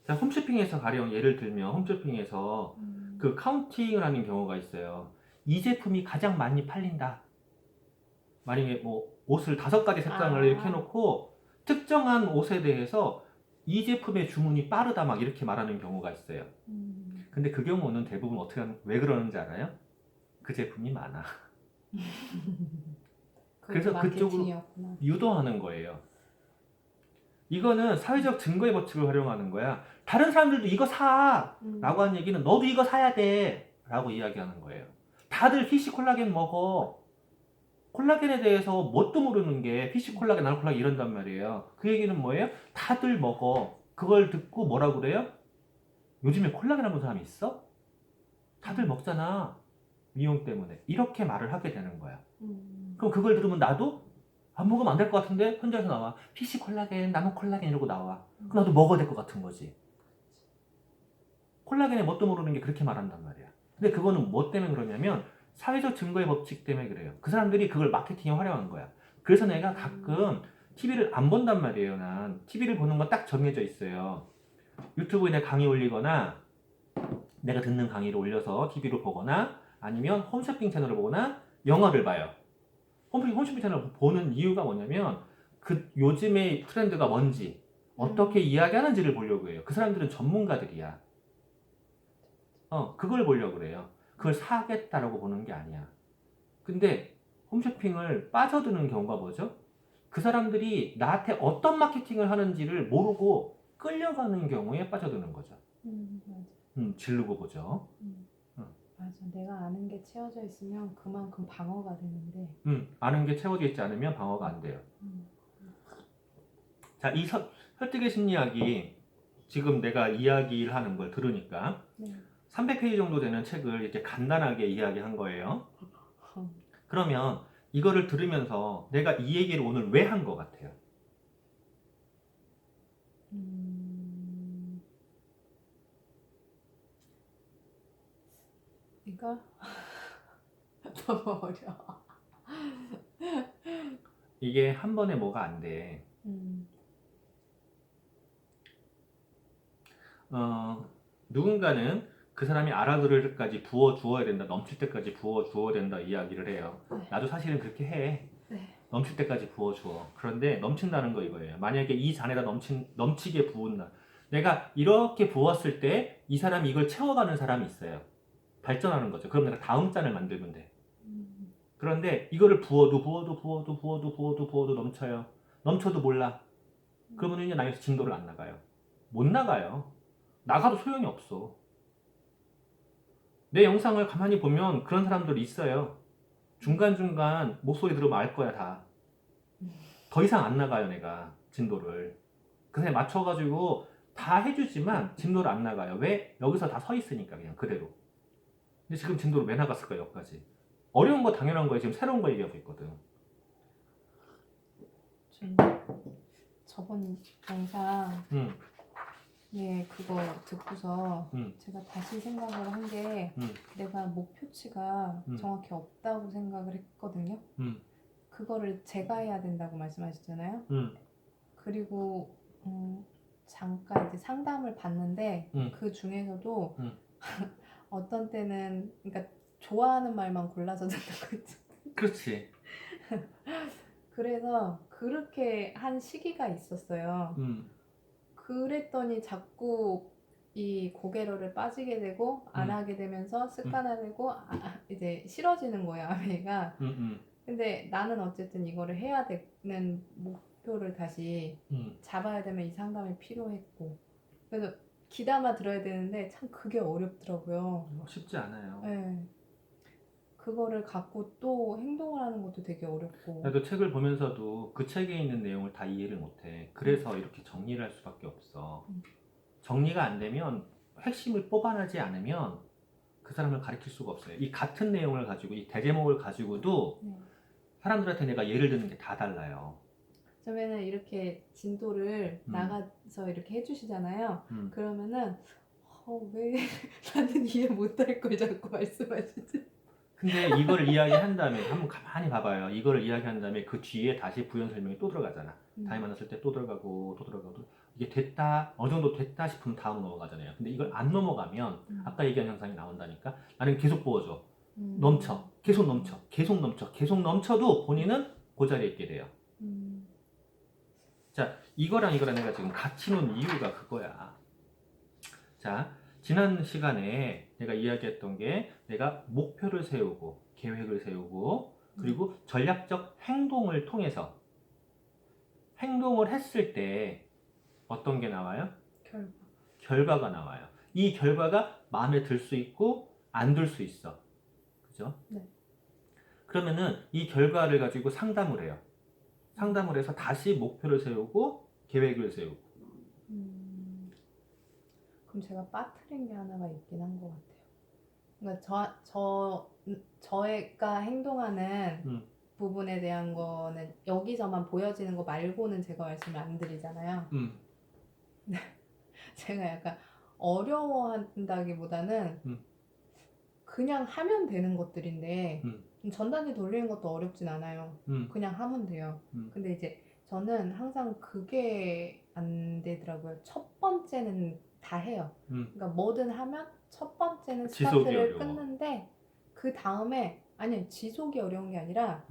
자, 홈쇼핑에서 가령 예를 들면 홈쇼핑에서 그 카운팅을 하는 경우가 있어요. 이 제품이 가장 많이 팔린다. 만약에 뭐 옷을 5가지 색상을 이렇게 해놓고 특정한 옷에 대해서 이 제품의 주문이 빠르다 막 이렇게 말하는 경우가 있어요. 근데 그 경우는 대부분 왜 그러는지 알아요? 그 제품이 많아. 그래서 그쪽으로 유도하는 거예요. 이거는 사회적 증거의 법칙을 활용하는 거야. 다른 사람들도 이거 사! 라고 하는 얘기는 너도 이거 사야 돼! 라고 이야기하는 거예요. 다들 피쉬 콜라겐 먹어. 콜라겐에 대해서 뭣도 모르는 게 피쉬 콜라겐, 나노 콜라겐 이런단 말이에요. 그 얘기는 뭐예요? 다들 먹어. 그걸 듣고 뭐라고 그래요? 요즘에 콜라겐 안 먹는 사람이 있어? 다들 먹잖아. 미용 때문에. 이렇게 말을 하게 되는 거야. 그럼 그걸 들으면 나도 안 먹으면 안 될 것 같은데 현장에서 나와. 피쉬 콜라겐, 나노 콜라겐 이러고 나와. 그럼 나도 먹어야 될 것 같은 거지. 콜라겐에 뭣도 모르는 게 그렇게 말한단 말이야. 근데 그거는 뭐 때문에 그러냐면 사회적 증거의 법칙 때문에 그래요. 그 사람들이 그걸 마케팅에 활용한 거야. 그래서 내가 가끔 TV를 안 본단 말이에요. 난 TV를 보는 건 딱 정해져 있어요. 유튜브에 내가 강의 올리거나 내가 듣는 강의를 올려서 TV로 보거나 아니면 홈쇼핑 채널을 보거나 영화를 봐요. 홈쇼핑 채널을 보는 이유가 뭐냐면 그 요즘의 트렌드가 뭔지 어떻게 이야기하는지를 보려고 해요. 그 사람들은 전문가들이야. 그걸 보려고 그래요. 그걸 사겠다라고 보는 게 아니야. 근데 홈쇼핑을 빠져드는 경우가 뭐죠? 그 사람들이 나한테 어떤 마케팅을 하는지를 모르고 끌려가는 경우에 빠져드는 거죠. 맞아. 지르고 보죠. 맞아. 내가 아는 게 채워져 있으면 그만큼 방어가 되는데. 아는 게 채워져 있지 않으면 방어가 안 돼요. 자, 이 설득의 심리학이 지금 내가 이야기를 하는 걸 들으니까 네. 300페이지 정도 되는 책을 이렇게 간단하게 이야기한 거예요. 그러면 이거를 들으면서 내가 이 얘기를 오늘 왜 한 것 같아요? 이거 너무 어려워. 이게 한 번에 뭐가 안 돼. 누군가는 그 사람이 알아들을 때까지 부어주어야 된다, 넘칠 때까지 부어주어야 된다 이야기를 해요. 나도 사실은 그렇게 해. 네. 넘칠 때까지 부어주어. 그런데 넘친다는 거 이거예요. 만약에 이 잔에다 넘치게 부은 날, 내가 이렇게 부었을 때 이 사람이 이걸 채워가는 사람이 있어요. 발전하는 거죠. 그럼 내가 다음 잔을 만들면 돼. 그런데 이거를 부어도 넘쳐요. 넘쳐도 몰라. 그러면 이제 나에서 진도를 안 나가요. 못 나가요. 나가도 소용이 없어. 내 영상을 가만히 보면 그런 사람들이 있어요. 중간중간 목소리 들으면 알 거야, 다. 더 이상 안 나가요, 내가. 진도를. 그냥 맞춰가지고 다 해주지만 진도를 안 나가요. 왜? 여기서 다 서 있으니까, 그냥 그대로. 근데 지금 진도를 왜 나갔을까, 여기까지? 어려운 거 당연한 거예요. 지금 새로운 거 얘기하고 있거든. 저번 영상 예, 그거 듣고서 제가 다시 생각을 한 게 내가 목표치가 정확히 없다고 생각을 했거든요. 그거를 제가 해야 된다고 말씀하셨잖아요. 그리고 잠깐 이제 상담을 받는데 그 중에서도 어떤 때는 그러니까 좋아하는 말만 골라서 듣는 거지. 그렇지. 그래서 그렇게 한 시기가 있었어요. 그랬더니 자꾸 이 고개로를 빠지게 되고 안 하게 되면서 습관화되고 이제 싫어지는 거예요, 아내가. 근데 나는 어쨌든 이거를 해야 되는 목표를 다시 잡아야 되면 이 상담이 필요했고, 그래서 귀담아 들어야 되는데 참 그게 어렵더라고요. 쉽지 않아요. 네. 그거를 갖고 또 행동을 하는 것도 되게 어렵고. 나도 책을 보면서도 그 책에 있는 내용을 다 이해를 못해. 그래서 이렇게 정리를 할 수밖에 없어. 정리가 안 되면, 핵심을 뽑아내지 않으면 그 사람을 가르칠 수가 없어요. 이 같은 내용을 가지고, 이 대제목을 가지고도 사람들한테 내가 예를 드는 게 다 달라요. 처음에는 이렇게 진도를 나가서 이렇게 해주시잖아요. 그러면은 왜 나는 이해 못할 걸 자꾸 말씀하시지? 근데 이걸 이야기한 다음에 한번 가만히 봐봐요. 이걸 이야기한 다음에 그 뒤에 다시 부연 설명이 또 들어가잖아. 다음에 만났을 때 또 들어가고 또 들어가고, 이게 됐다, 어느 정도 됐다 싶으면 다음 넘어가잖아요. 근데 이걸 안 넘어가면 아까 얘기한 현상이 나온다니까. 나는 계속 부어줘. 넘쳐. 계속 넘쳐. 계속 넘쳐. 계속 넘쳐도 본인은 그 자리에 있게 돼요. 자, 이거랑 내가 지금 같이 놓은 이유가 그거야. 자, 지난 시간에 내가 이야기했던 게, 내가 목표를 세우고 계획을 세우고 그리고 전략적 행동을 통해서 행동을 했을 때 어떤 게 나와요? 결과가 나와요. 이 결과가 마음에 들 수 있고 안 들 수 있어. 그죠? 네. 그러면은 이 결과를 가지고 상담을 해요. 상담을 해서 다시 목표를 세우고 계획을 세우고. 그럼 제가 빠뜨린 게 하나가 있긴 한 것 같아요. 그러니까 저가 행동하는 부분에 대한 거는 여기서만 보여지는 거 말고는 제가 말씀을 안 드리잖아요. 제가 약간 어려워한다기보다는 그냥 하면 되는 것들인데 전단지 돌리는 것도 어렵진 않아요. 그냥 하면 돼요. 근데 이제 저는 항상 그게 안 되더라고요. 첫 번째는 다 해요. 그러니까 뭐든 하면 첫 번째는 스타트를 끊는데 그 다음에 아니 지속이 어려운 게 아니라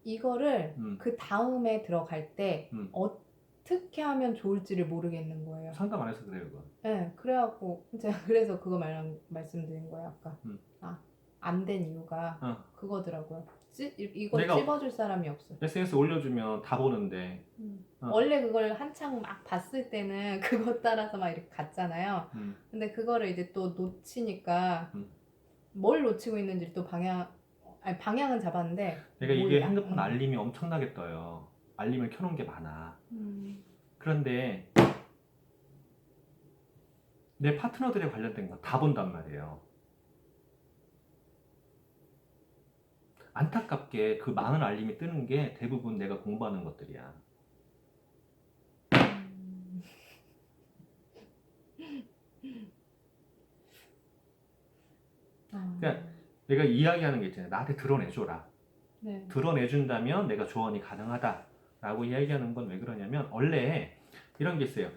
이거를 음. 그 다음에 들어갈 때 어떻게 하면 좋을지를 모르겠는 거예요. 상담 안 해서 그래요, 그건. 네, 그래갖고 제가 그래서 그거 말씀드린 거예요 아까. 안 된 이유가 그거더라고요. 이걸 내가 찝어줄 사람이 없어요. SNS 올려주면 다 보는데 원래 그걸 한창 막 봤을 때는 그것 따라서 막 이렇게 갔잖아요. 근데 그거를 이제 또 놓치니까 뭘 놓치고 있는지 또 방향은 잡았는데 내가 이게 몰라. 핸드폰 알림이 엄청나게 떠요. 알림을 켜놓은 게 많아. 그런데 내 파트너들에 관련된 거 다 본단 말이에요. 안타깝게 그 많은 알림이 뜨는 게 대부분 내가 공부하는 것들이야. 그러니까 내가 이야기하는 게 있잖아요. 나한테 드러내줘라. 네. 드러내준다면 내가 조언이 가능하다라고 이야기하는 건 왜 그러냐면 원래 이런 게 있어요.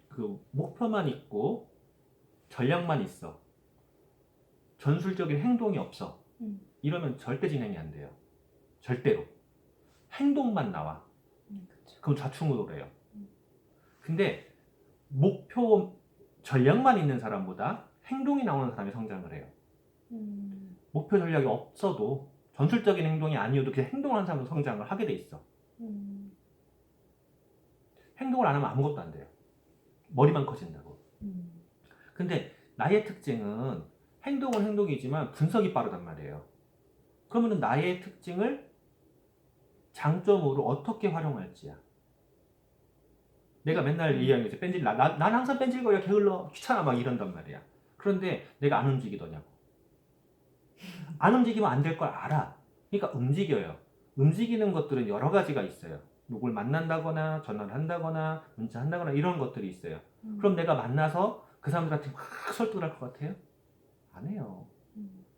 그 목표만 있고 전략만 있어. 전술적인 행동이 없어. 이러면 절대 진행이 안 돼요. 절대로. 행동만 나와. 그럼 좌충우돌해요. 근데 목표 전략만 있는 사람보다 행동이 나오는 사람이 성장을 해요. 목표 전략이 없어도 전술적인 행동이 아니어도 그냥 행동하는 사람은 성장을 하게 돼 있어. 행동을 안 하면 아무것도 안 돼요. 머리만 커진다고. 근데 나의 특징은 행동은 행동이지만 분석이 빠르단 말이에요. 그러면 나의 특징을 장점으로 어떻게 활용할지야. 내가 맨날 이야기하는 거지. 난 항상 뺀질거려, 게을러, 귀찮아 막 이런단 말이야. 그런데 내가 안 움직이더냐고. 안 움직이면 안 될 걸 알아. 그러니까 움직여요. 움직이는 것들은 여러 가지가 있어요. 누굴 만난다거나 전화를 한다거나 문자한다거나 이런 것들이 있어요. 그럼 내가 만나서 그 사람들한테 막 설득을 할 것 같아요? 안 해요.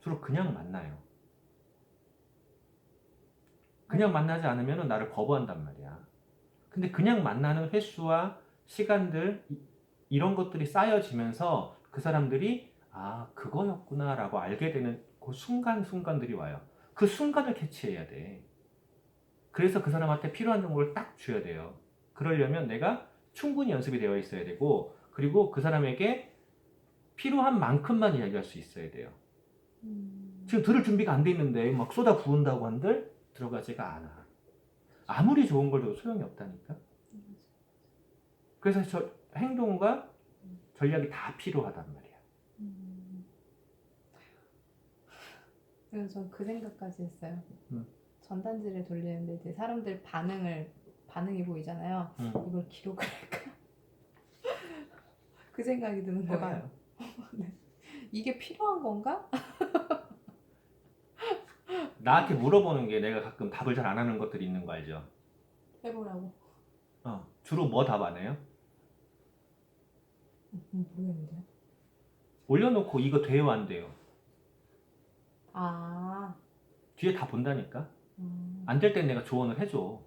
주로 그냥 만나요. 그냥 만나지 않으면 나를 거부한단 말이야. 근데 그냥 만나는 횟수와 시간들 이런 것들이 쌓여지면서 그 사람들이 아 그거였구나 라고 알게 되는 그 순간순간들이 와요. 그 순간을 캐치해야 돼. 그래서 그 사람한테 필요한 정보를 딱 줘야 돼요. 그러려면 내가 충분히 연습이 되어 있어야 되고 그리고 그 사람에게 필요한 만큼만 이야기할 수 있어야 돼요. 지금 들을 준비가 안 돼 있는데 막 쏟아 부은다고 한들 들어가지가 않아. 아무리 좋은 걸 줘도 소용이 없다니까. 그래서 저 행동과 전략이 다 필요하단 말이야. 그래서 전 그 생각까지 했어요. 전단지를 돌리는데 이제 사람들 반응이 보이잖아요. 이걸 기록을 할까? 그 생각이 드는 거예요. 해봐요. 네. 이게 필요한 건가? 나한테 물어보는 게 내가 가끔 답을 잘 안 하는 것들이 있는 거 알죠? 해보라고. 주로 뭐 답 안 해요? 모르겠는데요. 올려놓고 이거 돼요 안 돼요? 아. 뒤에 다 본다니까? 안 될 땐 내가 조언을 해줘.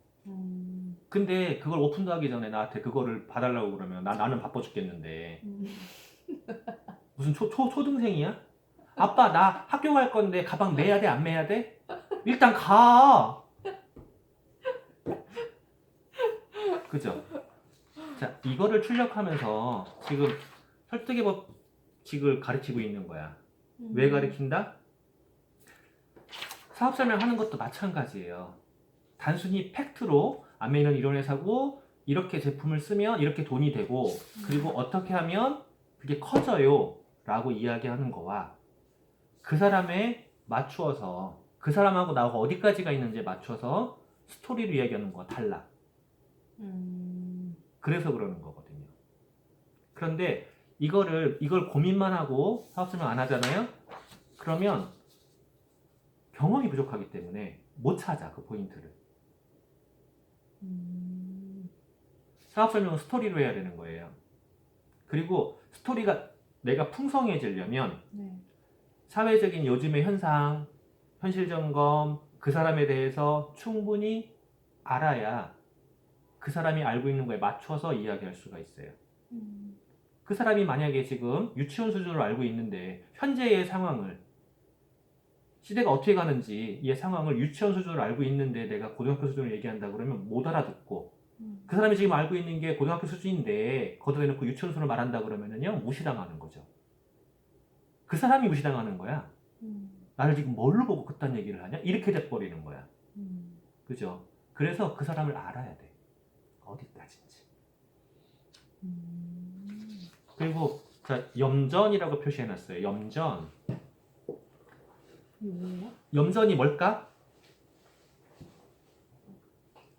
근데 그걸 오픈도 하기 전에 나한테 그거를 봐달라고 그러면 나는 바빠 죽겠는데 무슨 초등생이야? 아빠 나 학교 갈 건데 가방 매야 돼 안 매야 돼? 일단 가. 그죠? 자 이거를 출력하면서 지금 설득의 법칙을 가르치고 있는 거야. 왜 가르친다? 사업 설명하는 것도 마찬가지예요. 단순히 팩트로 아메이는 이런 회사고 이렇게 제품을 쓰면 이렇게 돈이 되고 그리고 어떻게 하면 그게 커져요 라고 이야기하는 거와 그 사람에 맞추어서 그 사람하고 나하고 어디까지가 있는지에 맞춰서 스토리를 이야기하는 거와 달라. 그래서 그러는 거거든요. 그런데 이걸 고민만 하고 사업 설명 안 하잖아요? 그러면 경험이 부족하기 때문에 못 찾아 그 포인트를. 사업 설명은 스토리로 해야 되는 거예요. 그리고 스토리가 내가 풍성해지려면 사회적인 요즘의 현상, 현실 점검, 그 사람에 대해서 충분히 알아야 그 사람이 알고 있는 거에 맞춰서 이야기할 수가 있어요. 그 사람이 만약에 지금 유치원 수준으로 알고 있는데 현재의 상황을 시대가 어떻게 가는지 이 상황을 유치원 수준으로 알고 있는데 내가 고등학교 수준으로 얘기한다 그러면 못 알아듣고 그 사람이 지금 알고 있는 게 고등학교 수준인데 거기다 대놓고 유치원 수준으로 말한다 그러면은요 무시당하는 거죠. 그 사람이 무시당하는 거야. 나를 지금 뭘로 보고 그딴 얘기를 하냐? 이렇게 돼버리는 거야. 그죠? 그래서 그 사람을 알아야 돼. 어디까지인지. 그리고 자 염전이라고 표시해놨어요. 염전. 뭐야? 염전이 뭘까?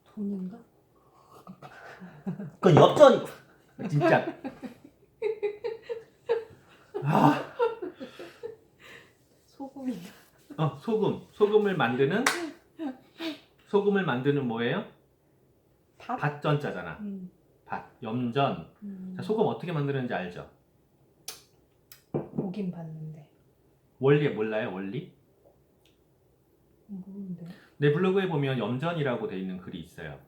돈인가? 그건 엽전이고 진짜. 아, 소금인가? 소금을 만드는 뭐예요? 밭전자잖아. 밭, 염전. 자, 소금 어떻게 만드는지 알죠? 보긴 봤는데 원리 몰라요? 원리? 모르는데. 내 블로그에 보면 염전이라고 돼 있는 글이 있어요.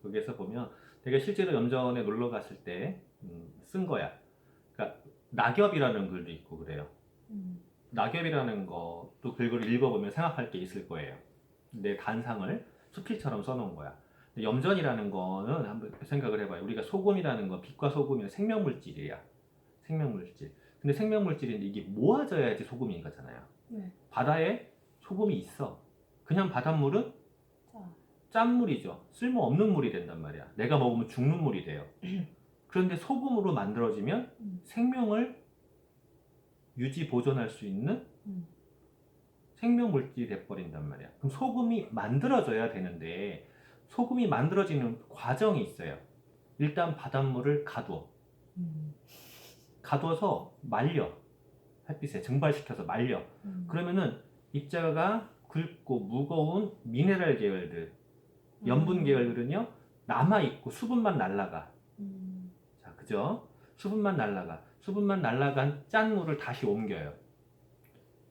거기에서 보면 내가 실제로 염전에 놀러 갔을 때 쓴 거야. 그러니까 낙엽이라는 글도 있고 그래요. 낙엽이라는 것도 글을 읽어보면 생각할 게 있을 거예요. 내 단상을 수필처럼 써놓은 거야. 염전이라는 거는 한번 생각을 해봐요. 우리가 소금이라는 거, 빛과 소금이 생명물질이야. 생명물질. 근데 생명물질인데 이게 모아져야지 소금인 거잖아요. 네. 바다에 소금이 있어. 그냥 바닷물은 짠물이죠. 쓸모없는 물이 된단 말이야. 내가 먹으면 죽는 물이 돼요. 그런데 소금으로 만들어지면 생명을 유지 보존할 수 있는 생명물질이 돼버린단 말이야. 그럼 소금이 만들어져야 되는데 소금이 만들어지는 과정이 있어요. 일단 바닷물을 가두어. 가둬서 말려. 햇빛에 증발시켜서 말려. 그러면은 입자가 굵고 무거운 미네랄 계열들, 염분 계열들은요 남아있고 수분만 날아가. 자, 그죠? 수분만 날아가. 수분만 날아간 짠물을 다시 옮겨요.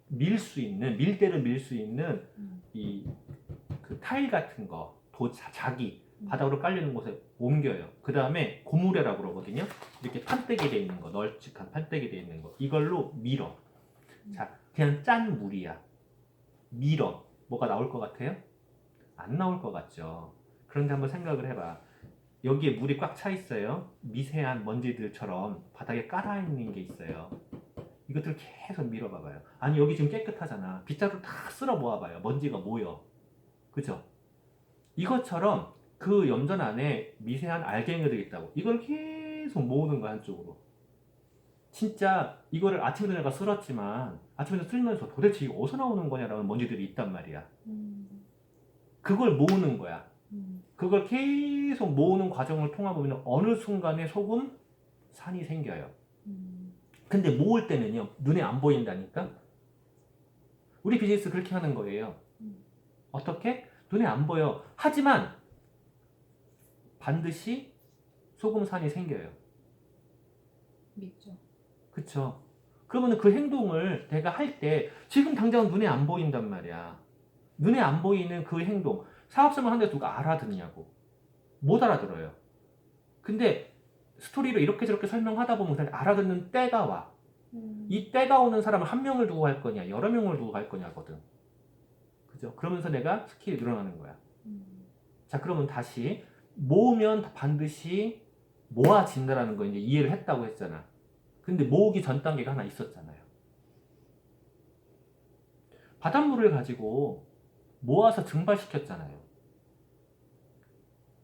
밀대로 밀 수 있는 이 그 타일 같은 거, 자기 바닥으로 깔리는 곳에 옮겨요. 그 다음에 고무래라고 그러거든요. 이렇게 판때기 돼 있는 거, 널찍한 판때기 돼 있는 거, 이걸로 밀어. 자, 그냥 짠 물이야. 밀어. 뭐가 나올 것 같아요? 안 나올 것 같죠. 그런데 한번 생각을 해봐. 여기에 물이 꽉 차 있어요. 미세한 먼지들처럼 바닥에 깔아 있는 게 있어요. 이것들을 계속 밀어봐봐요. 아니 여기 지금 깨끗하잖아. 빗자루 다 쓸어 모아봐요. 먼지가 모여. 그죠? 이것처럼 그 염전 안에 미세한 알갱이들이 있다고. 이걸 계속 모으는 거야 한쪽으로. 진짜 이거를 아침에도 내가 쓸었지만 아침에도 쓸면서 도대체 이거 어디서 나오는 거냐라는 먼지들이 있단 말이야. 그걸 모으는 거야. 그걸 계속 모으는 과정을 통하면 어느 순간에 소금 산이 생겨요. 근데 모을 때는요 눈에 안 보인다니까. 우리 비즈니스 그렇게 하는 거예요. 어떻게? 눈에 안 보여. 하지만 반드시 소금산이 생겨요. 믿죠. 그쵸? 그러면 그 행동을 내가 할 때 지금 당장 눈에 안 보인단 말이야. 눈에 안 보이는 그 행동. 사업성을 하는데 누가 알아듣냐고. 못 알아들어요. 근데 스토리로 이렇게 저렇게 설명하다 보면 알아듣는 때가 와. 이 때가 오는 사람을 한 명을 두고 할 거냐 여러 명을 두고 할 거냐거든. 그죠? 그러면서 내가 스킬이 늘어나는 거야. 자, 그러면 다시 모으면 반드시 모아진다라는 거 이제 이해를 했다고 했잖아. 근데 모으기 전 단계가 하나 있었잖아요. 바닷물을 가지고 모아서 증발시켰잖아요.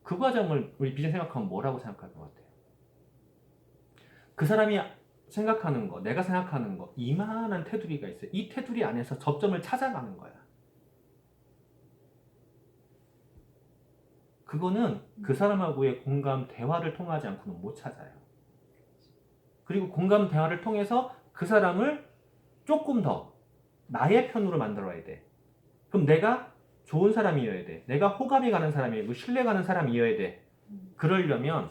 그 과정을 우리 비전 생각하면 뭐라고 생각할 것 같아요? 그 사람이 생각하는 거, 내가 생각하는 거, 이만한 테두리가 있어요. 이 테두리 안에서 접점을 찾아가는 거야. 그거는 그 사람하고의 공감 대화를 통하지 않고는 못 찾아요. 그리고 공감 대화를 통해서 그 사람을 조금 더 나의 편으로 만들어야 돼. 그럼 내가 좋은 사람이어야 돼. 내가 호감이 가는 사람이고 신뢰 가는 사람이어야 돼. 그러려면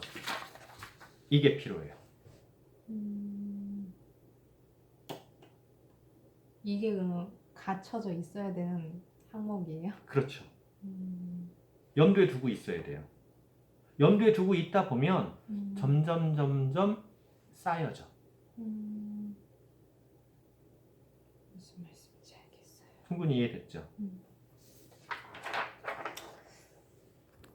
이게 필요해요. 이게 그럼 갖춰져 있어야 되는 항목이에요? 그렇죠. 염두에 두고 있어야 돼요. 염두에 두고 있다 보면 점점 쌓여져. 무슨 말씀인지 알겠어. 충분히 이해됐죠?